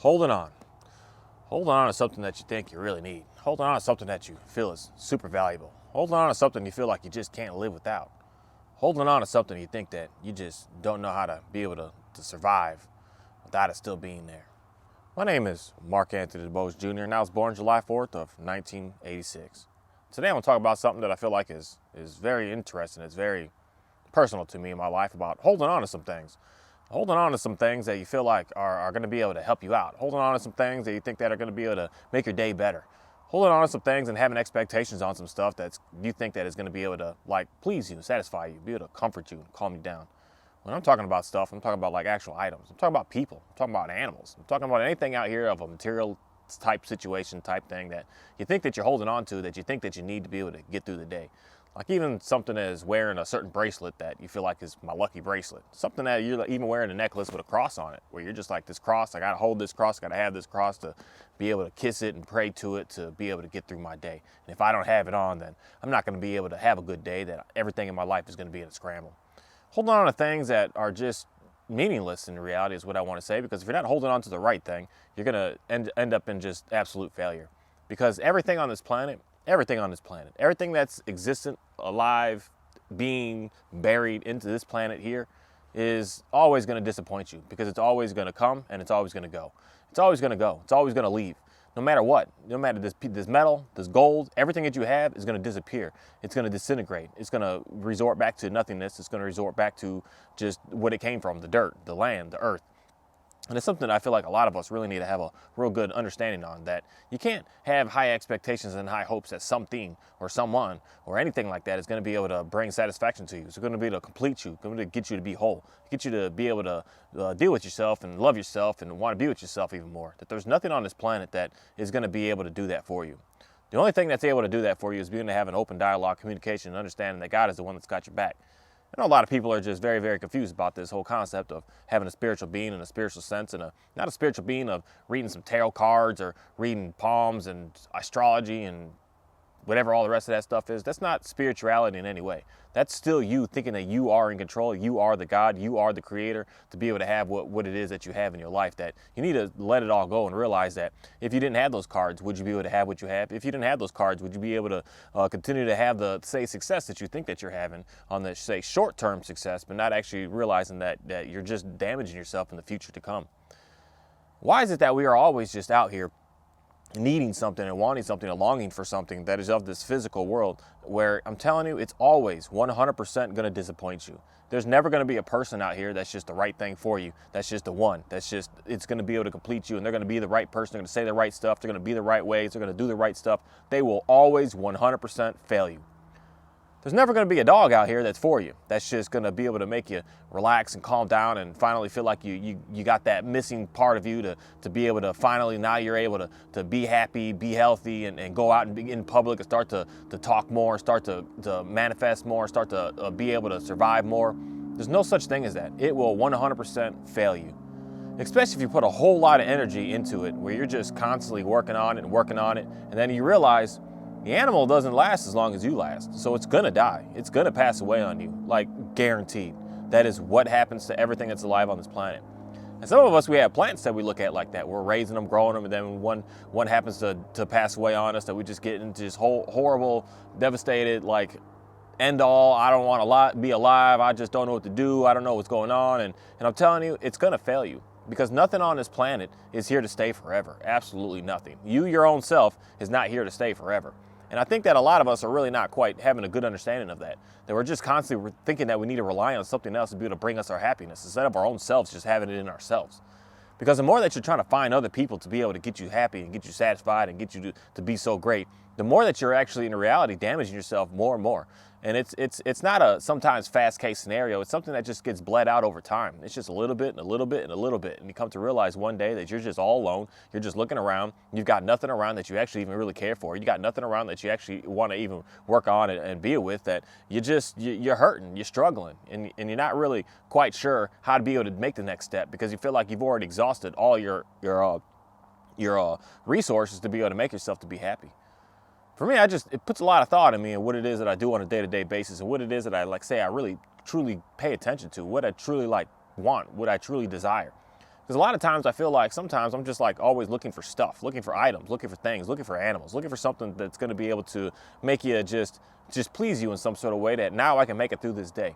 Holding on. Holding on to something that you think you really need. Holding on to something that you feel is super valuable. Holding on to something you feel like you just can't live without. Holding on to something you think that you just don't know how to be able to survive without it still being there. My name is Mark Anthony DuBose Jr. and I was born July 4th of 1986. Today I'm going to talk about something that I feel like is very interesting. It's very personal to me in my life about holding on to some things. Holding on to some things that you feel like are going to be able to help you out. Holding on to some things that you think that are going to be able to make your day better. Holding on to some things and having expectations on some stuff that you think that is going to be able to please you, satisfy you, be able to comfort you, calm you down. When I'm talking about stuff, I'm talking about like actual items. I'm talking about people. I'm talking about animals. I'm talking about anything out here of a material type situation type thing that you think that you're holding on to, that you think that you need to be able to get through the day. Like even something as wearing a certain bracelet that you feel like is my lucky bracelet. Something that you're even wearing a necklace with a cross on it, where you're just like, this cross, I gotta hold this cross, I gotta have this cross to be able to kiss it and pray to it to be able to get through my day. And if I don't have it on, then I'm not gonna be able to have a good day, that everything in my life is gonna be in a scramble. Holding on to things that are just meaningless in reality is what I wanna say, because if you're not holding on to the right thing, you're gonna end up in just absolute failure. Because everything on this planet, everything that's existent, alive, being buried into this planet here is always going to disappoint you, because it's always going to come and it's always going to go. It's always going to go. It's always going to leave. No matter what, no matter this metal, this gold, everything that you have is going to disappear. It's going to disintegrate. It's going to resort back to nothingness. It's going to resort back to just what it came from, the dirt, the land, the earth. And it's something that I feel like a lot of us really need to have a real good understanding on, that you can't have high expectations and high hopes that something or someone or anything like that is going to be able to bring satisfaction to you. It's going to be able to complete you, going to get you to be whole, get you to be able to deal with yourself and love yourself and want to be with yourself even more. That there's nothing on this planet that is going to be able to do that for you. The only thing that's able to do that for you is being able to have an open dialogue, communication, and understanding that God is the one that's got your back. I know a lot of people are just very, very confused about this whole concept of having a spiritual being in a spiritual sense, and not a spiritual being of reading some tarot cards or reading palms and astrology and whatever all the rest of that stuff is. That's not spirituality in any way. That's still you thinking that you are in control, you are the God, you are the creator, to be able to have what it is that you have in your life. That you need to let it all go and realize that if you didn't have those cards, would you be able to have what you have? If you didn't have those cards, would you be able to continue to have the, say, success that you think that you're having on the, say, short-term success, but not actually realizing that you're just damaging yourself in the future to come? Why is it that we are always just out here needing something and wanting something and longing for something that is of this physical world, where I'm telling you, it's always 100% going to disappoint you? There's never going to be a person out here that's just the right thing for you. That's just the one. It's going to be able to complete you, and they're going to be the right person. They're going to say the right stuff. They're going to be the right ways. They're going to do the right stuff. They will always 100% fail you. There's never going to be a dog out here that's for you, that's just going to be able to make you relax and calm down and finally feel like you got that missing part of you to be able to finally, now you're able to be happy, be healthy, and go out and be in public and start to talk more, start to manifest more, start to be able to survive more. There's no such thing as that. It will 100% fail you. Especially if you put a whole lot of energy into it, where you're just constantly working on it, and then you realize the animal doesn't last as long as you last. So it's gonna die. It's gonna pass away on you, like guaranteed. That is what happens to everything that's alive on this planet. And some of us, we have plants that we look at like that. We're raising them, growing them, and then when one happens to pass away on us, that we just get into this whole horrible, devastated, like end all, I don't want to be alive, I just don't know what to do, I don't know what's going on. And I'm telling you, it's gonna fail you. Because nothing on this planet is here to stay forever. Absolutely nothing. You, your own self, is not here to stay forever. And I think that a lot of us are really not quite having a good understanding of that. That we're just constantly thinking that we need to rely on something else to be able to bring us our happiness, instead of our own selves just having it in ourselves. Because the more that you're trying to find other people to be able to get you happy and get you satisfied and get you to be so great, the more that you're actually in reality damaging yourself more and more. And it's not a sometimes fast case scenario. It's something that just gets bled out over time. It's just a little bit and a little bit and a little bit. And you come to realize one day that you're just all alone. You're just looking around. You've got nothing around that you actually even really care for. You got nothing around that you actually want to even work on and be with. That you're hurting, you're struggling, and you're not really quite sure how to be able to make the next step, because you feel like you've already exhausted all your resources to be able to make yourself to be happy. For me, it puts a lot of thought in me and what it is that I do on a day-to-day basis, and what it is that I I really truly pay attention to, what I truly want, what I truly desire. Because a lot of times I feel like sometimes I'm just like always looking for stuff, looking for items, looking for things, looking for animals, looking for something that's going to be able to make you just please you in some sort of way that now I can make it through this day.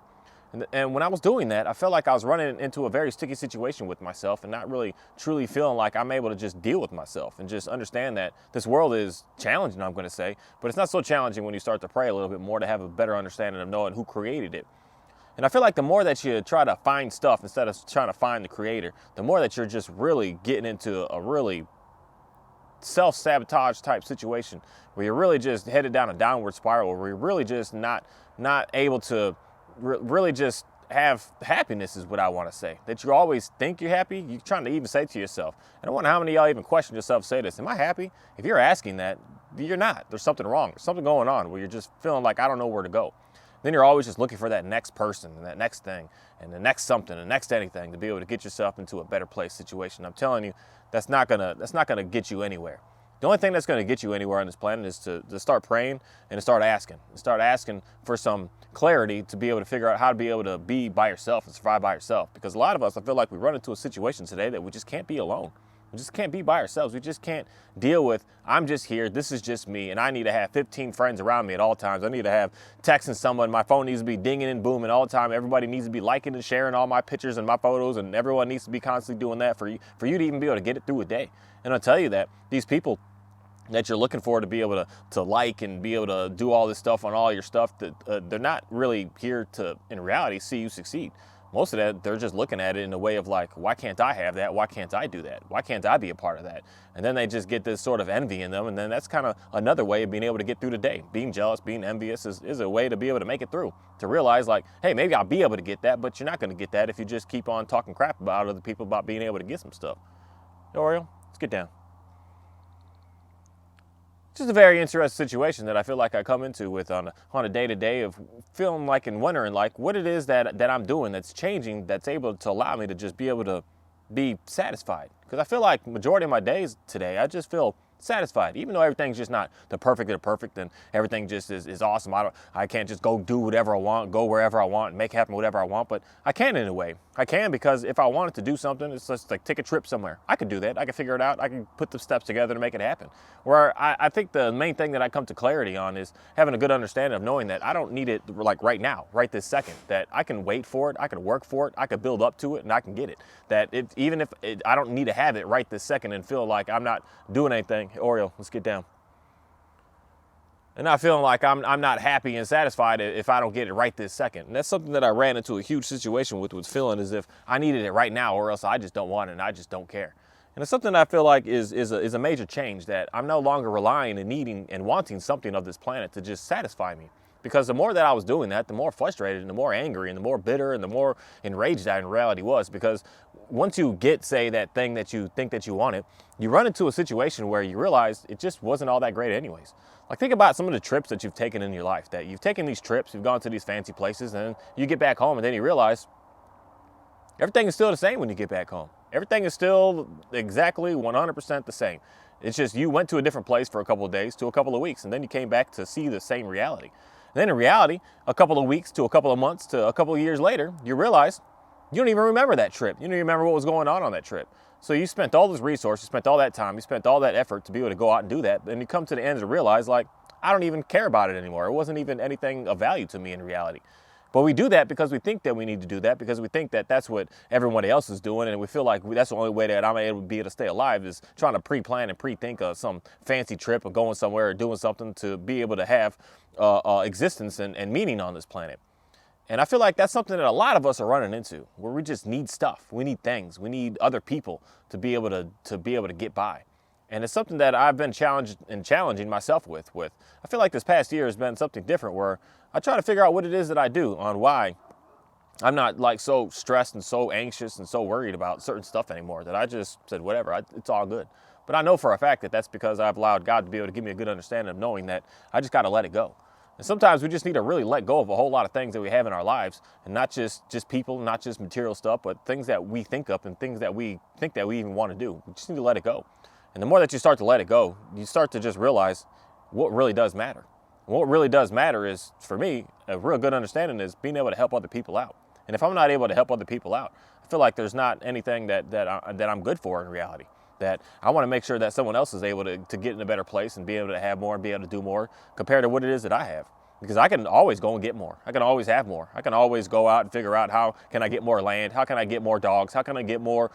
And when I was doing that, I felt like I was running into a very sticky situation with myself and not really truly feeling like I'm able to just deal with myself and just understand that this world is challenging, I'm going to say, but it's not so challenging when you start to pray a little bit more to have a better understanding of knowing who created it. And I feel like the more that you try to find stuff instead of trying to find the creator, the more that you're just really getting into a really self-sabotage type situation where you're really just headed down a downward spiral, where you're really just not able to really just have happiness is what I want to say. That you always think you're happy. You're trying to even say to yourself, and I wonder how many of y'all even question yourself, say this, am I happy? If you're asking that, you're not. There's something wrong. There's something going on where you're just feeling like I don't know where to go. Then you're always just looking for that next person and that next thing and the next something, the next anything to be able to get yourself into a better place situation. I'm telling you, that's not gonna get you anywhere. The only thing that's going to get you anywhere on this planet is to start praying and to start asking for some clarity to be able to figure out how to be able to be by yourself and survive by yourself. Because a lot of us, I feel like we run into a situation today that we just can't be alone. We just can't be by ourselves. We just can't deal with, I'm just here, this is just me, and I need to have 15 friends around me at all times. I need to have texting someone, my phone needs to be dinging and booming all the time. Everybody needs to be liking and sharing all my pictures and my photos, and everyone needs to be constantly doing that for you to even be able to get it through a day. And I'll tell you that these people that you're looking for to be able to like and be able to do all this stuff on all your stuff, that they're not really here to, in reality, see you succeed. Most of that, they're just looking at it in a way of like, why can't I have that? Why can't I do that? Why can't I be a part of that? And then they just get this sort of envy in them. And then that's kind of another way of being able to get through the day. Being jealous, being envious is a way to be able to make it through. To realize like, hey, maybe I'll be able to get that, but you're not going to get that if you just keep on talking crap about other people about being able to get some stuff. Oriole, let's get down. Just a very interesting situation that I feel like I come into with on a day-to-day of feeling like and wondering like what it is that I'm doing that's changing, that's able to allow me to just be able to be satisfied. Because I feel like majority of my days today, I just feel satisfied, even though everything's just not the perfect of the perfect and everything just is awesome. I can't just go do whatever I want, go wherever I want, make happen whatever I want, but I can in a way. I can because if I wanted to do something, it's just like take a trip somewhere. I could do that. I can figure it out. I can put the steps together to make it happen. Where I think the main thing that I come to clarity on is having a good understanding of knowing that I don't need it like right now, right this second, that I can wait for it, I can work for it, I can build up to it, and I can get it. That even if I don't need to have it right this second and feel like I'm not doing anything. Oriole, let's get down. And not feeling like I'm not happy and satisfied if I don't get it right this second. And that's something that I ran into a huge situation with feeling as if I needed it right now or else I just don't want it and I just don't care. And it's something that I feel like is a major change, that I'm no longer relying and needing and wanting something of this planet to just satisfy me. Because the more that I was doing that, the more frustrated and the more angry and the more bitter and the more enraged I in reality was. Because once you get, say, that thing that you think that you wanted, you run into a situation where you realize it just wasn't all that great anyways. Like think about some of the trips that you've taken in your life, that you've taken these trips, you've gone to these fancy places, and then you get back home and then you realize everything is still the same when you get back home. Everything is still exactly 100% the same. It's just you went to a different place for a couple of days to a couple of weeks, and then you came back to see the same reality. And then in reality, a couple of weeks to a couple of months to a couple of years later, you realize you don't even remember that trip. You don't even remember what was going on that trip. So you spent all this resource, you spent all that time, you spent all that effort to be able to go out and do that. And you come to the end to realize, like, I don't even care about it anymore. It wasn't even anything of value to me in reality. But we do that because we think that we need to do that, because we think that that's what everybody else is doing, and we feel like that's the only way that I'm able to be able to stay alive is trying to pre-plan and pre-think of some fancy trip or going somewhere or doing something to be able to have existence and meaning on this planet. And I feel like that's something that a lot of us are running into, where we just need stuff. We need things. We need other people to be able to get by. And it's something that I've been challenging myself with. I feel like this past year has been something different, where I try to figure out what it is that I do on why I'm not like so stressed and so anxious and so worried about certain stuff anymore, that I just said, whatever, it's all good. But I know for a fact that that's because I've allowed God to be able to give me a good understanding of knowing that I just got to let it go. And sometimes we just need to really let go of a whole lot of things that we have in our lives, and not just people, not just material stuff, but things that we think up and things that we think that we even want to do. We just need to let it go. And the more that you start to let it go, you start to just realize what really does matter. And what really does matter is, for me, a real good understanding is being able to help other people out. And if I'm not able to help other people out, I I feel like there's not anything that I'm good for in reality. That I want to make sure that someone else is able to get in a better place and be able to have more and be able to do more compared to what it is that I have. Because I can always go and get more. I can always have more. I can always go out and figure out how can I get more land? How can I get more dogs? How can I get more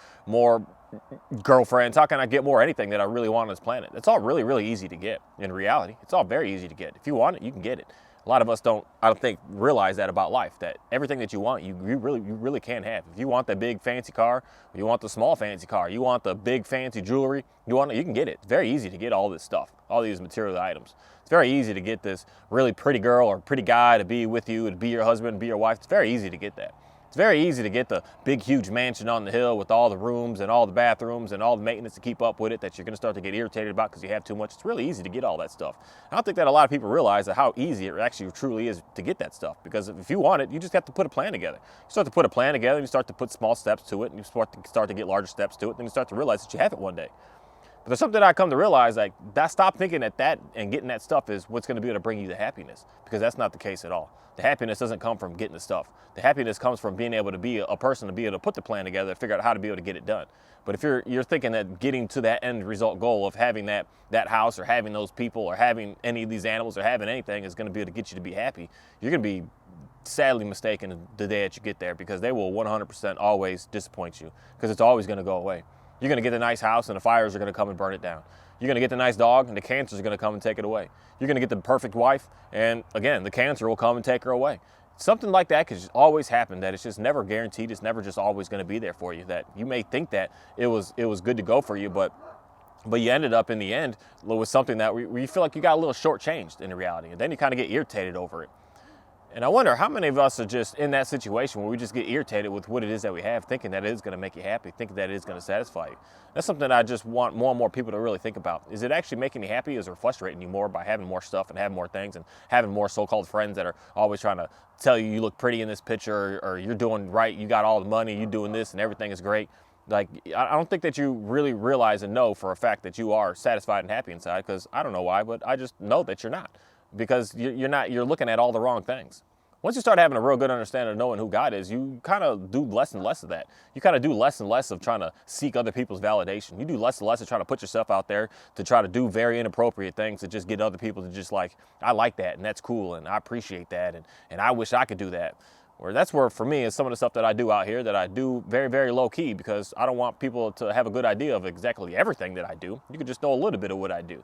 girlfriends? How can I get more anything that I really want on this planet? It's all really, really easy to get in reality. It's all very easy to get. If you want it, you can get it. A lot of us don't, I don't think, realize that about life, that everything that you want, you really can have. If you want the big fancy car, you want the small fancy car, you want the big fancy jewelry, you can get it. It's very easy to get all this stuff, all these material items. It's very easy to get this really pretty girl or pretty guy to be with you, to be your husband, be your wife. It's very easy to get that. It's very easy to get the big, huge mansion on the hill with all the rooms and all the bathrooms and all the maintenance to keep up with it that you're going to start to get irritated about because you have too much. It's really easy to get all that stuff. I don't think that a lot of people realize that how easy it actually truly is to get that stuff, because if you want it, you just have to put a plan together. You start to put a plan together and you start to put small steps to it and you start to get larger steps to it, then you start to realize that you have it one day. But there's something that I come to realize, like, that stop thinking that and getting that stuff is what's going to be able to bring you the happiness, because that's not the case at all. The happiness doesn't come from getting the stuff. The happiness comes from being able to be a person, to be able to put the plan together, and figure out how to be able to get it done. But if you're thinking that getting to that end result goal of having that house or having those people or having any of these animals or having anything is going to be able to get you to be happy, you're going to be sadly mistaken the day that you get there, because they will 100% always disappoint you, because it's always going to go away. You're going to get the nice house and the fires are going to come and burn it down. You're going to get the nice dog and the cancers are going to come and take it away. You're going to get the perfect wife and, again, the cancer will come and take her away. Something like that could just always happen, that it's just never guaranteed. It's never just always going to be there for you. That you may think that it was good to go for you, but you ended up in the end with something that where you feel like you got a little shortchanged in reality. And then you kind of get irritated over it. And I wonder how many of us are just in that situation where we just get irritated with what it is that we have, thinking that it is going to make you happy, thinking that it is going to satisfy you. That's something I just want more and more people to really think about. Is it actually making you happy? Is it frustrating you more by having more stuff and having more things and having more so-called friends that are always trying to tell you look pretty in this picture, or you're doing right, you got all the money, you're doing this and everything is great? Like, I don't think that you really realize and know for a fact that you are satisfied and happy inside, because I don't know why, but I just know that you're not. Because you're looking at all the wrong things. Once you start having a real good understanding of knowing who God is, you kind of do less and less of that. You kind of do less and less of trying to seek other people's validation. You do less and less of trying to put yourself out there to try to do very inappropriate things to just get other people to just like, I like that and that's cool and I appreciate that and I wish I could do that. That's where, for me, is some of the stuff that I do out here that I do very, very low key, because I don't want people to have a good idea of exactly everything that I do. You can just know a little bit of what I do.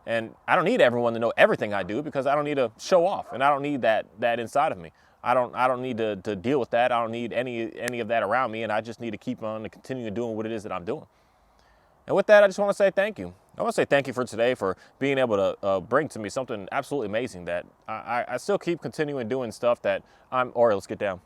And I don't need everyone to know everything I do, because I don't need to show off, and I don't need that inside of me. I don't need to deal with that. I don't need any of that around me, and I just need to keep on and continue doing what it is that I'm doing. And with that, I just want to say thank you. I want to say thank you for today, for being able to bring to me something absolutely amazing, that I still keep continuing doing stuff that let's get down.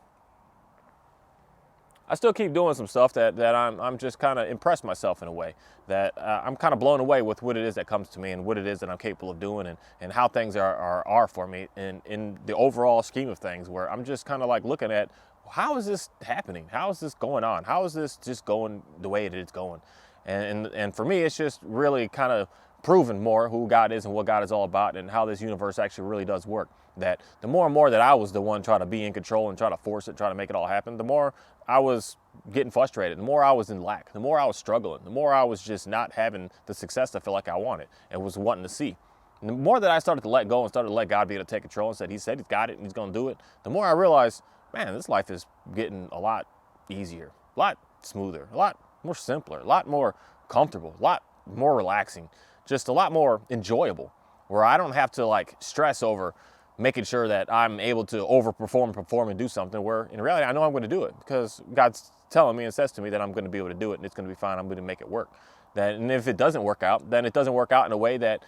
I still keep doing some stuff that I'm just kind of impressed myself in a way, that I'm kind of blown away with what it is that comes to me and what it is that I'm capable of doing, and how things are for me in the overall scheme of things, where I'm just kind of like looking at, how is this happening? How is this going on? How is this just going the way it is going? And for me, it's just really kind of proven more who God is and what God is all about, and how this universe actually really does work. That the more and more that I was the one trying to be in control and try to force it, try to make it all happen, the more I was getting frustrated, the more I was in lack, the more I was struggling, the more I was just not having the success I feel like I wanted and was wanting to see. And the more that I started to let go and started to let God be able to take control, and said He's got it and He's going to do it, the more I realized, man, this life is getting a lot easier, a lot smoother, a lot more simpler, a lot more comfortable, a lot more relaxing, just a lot more enjoyable, where I don't have to like stress over making sure that I'm able to overperform, perform, and do something, where in reality I know I'm going to do it, because God's telling me and says to me that I'm going to be able to do it and it's going to be fine. I'm going to make it work. And if it doesn't work out, then it doesn't work out in a way that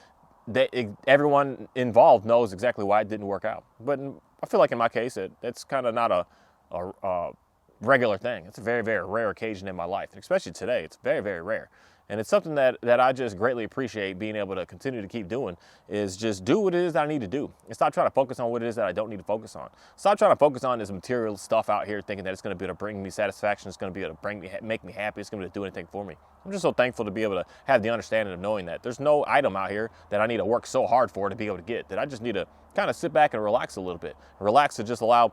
everyone involved knows exactly why it didn't work out. But I feel like in my case, it's kind of not a regular thing. It's a very, very rare occasion in my life, and especially today, it's very, very rare. And it's something that I just greatly appreciate being able to continue to keep doing, is just do what it is that I need to do. And stop trying to focus on what it is that I don't need to focus on. Stop trying to focus on this material stuff out here, thinking that it's going to be able to bring me satisfaction, it's going to be able to make me happy, it's going to be able to do anything for me. I'm just so thankful to be able to have the understanding of knowing that there's no item out here that I need to work so hard for to be able to get, that I just need to kind of sit back and relax a little bit. Relax to just allow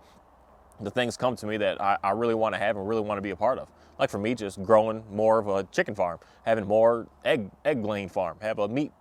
the things come to me that I really want to have and really want to be a part of. Like for me, just growing more of a chicken farm, having more egg laying farm, have a meat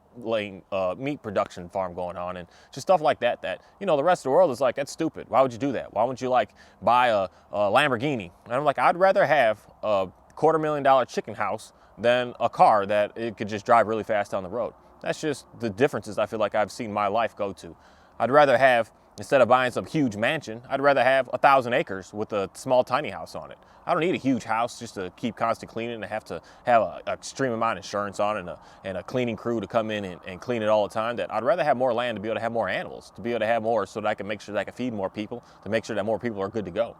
production farm going on, and just stuff like that. That, you know, the rest of the world is like, that's stupid. Why would you do that? Why wouldn't you like buy a Lamborghini? And I'm like, I'd rather have a $250,000 chicken house than a car that it could just drive really fast down the road. That's just the differences I feel like I've seen my life go to. I'd rather have, instead of buying some huge mansion, I'd rather have 1,000 acres with a small tiny house on it. I don't need a huge house just to keep constant cleaning and have to have an extreme amount of insurance on it and a cleaning crew to come in and clean it all the time. That I'd rather have more land to be able to have more animals, to be able to have more so that I can make sure that I can feed more people, to make sure that more people are good to go.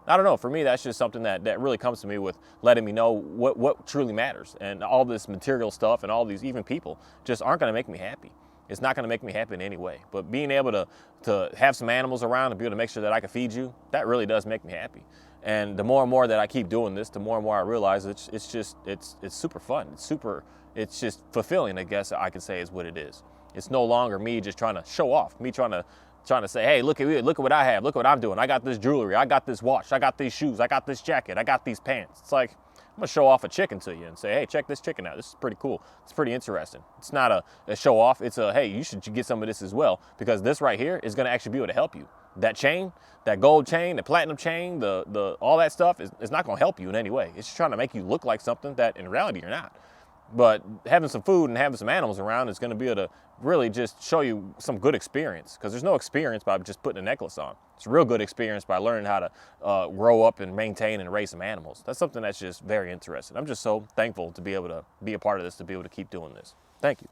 I don't know, for me, that's just something that really comes to me with letting me know what truly matters. And all this material stuff and all these even people just aren't gonna make me happy. It's not gonna make me happy in any way. But being able to have some animals around and be able to make sure that I can feed you, that really does make me happy. And the more and more that I keep doing this, the more and more I realize it's super fun. It's just fulfilling, I guess I can say is what it is. It's no longer me just trying to show off, me trying to say, hey, look at what I have, look what I'm doing. I got this jewelry, I got this watch, I got these shoes, I got this jacket, I got these pants. It's like, I'm gonna show off a chicken to you and say, hey, check this chicken out. This is pretty cool. It's pretty interesting. It's not a show off. It's a, hey, you should get some of this as well, because this right here is gonna actually be able to help you. That chain, that gold chain, the platinum chain, the all that stuff is not gonna help you in any way. It's just trying to make you look like something that in reality you're not. But having some food and having some animals around is going to be able to really just show you some good experience, because there's no experience by just putting a necklace on. It's a real good experience by learning how to grow up and maintain and raise some animals. That's something that's just very interesting. I'm just so thankful to be able to be a part of this, to be able to keep doing this. Thank you.